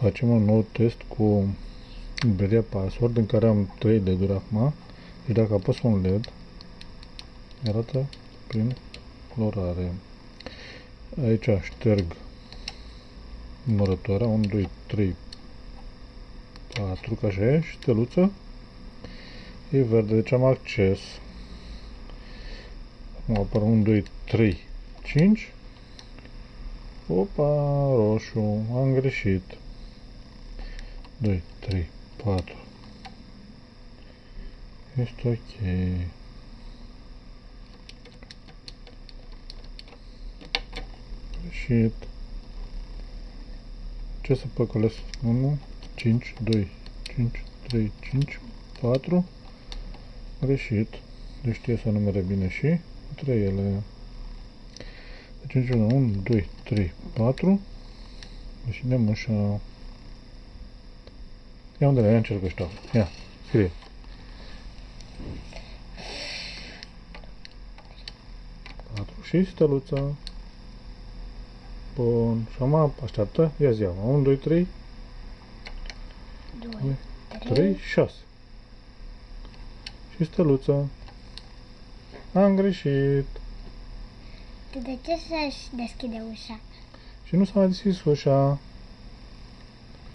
Facem un nou test cu librăria Password în care am 3 LED-uri acum. Deci dacă apăs un LED, arată prin colorare. Aici șterg numărătoarea 1, 2, 3, 4, ca așa e, și steluță. E verde, deci am acces. Acum apar 1, 2, 3, 5. Opa, roșu, am greșit. 2, 3, 4. Este ok. Greșit. Ce să păcălesc? 1, 5, 2, 5, 3, 5, 4. Greșit. Deci știe să numere bine și între ele. Deci 1, 2, 3, 4. Deschidem așa. Ia unde le-am încerc ăștia. Ia, scrie. Și steluța. Bun. Și acum așteaptă. Ia zi, 1, 2, 3. 2, 3, 6. Și steluța. Am greșit. De ce să-și deschide ușa? Și nu s-a mai deschis ușa.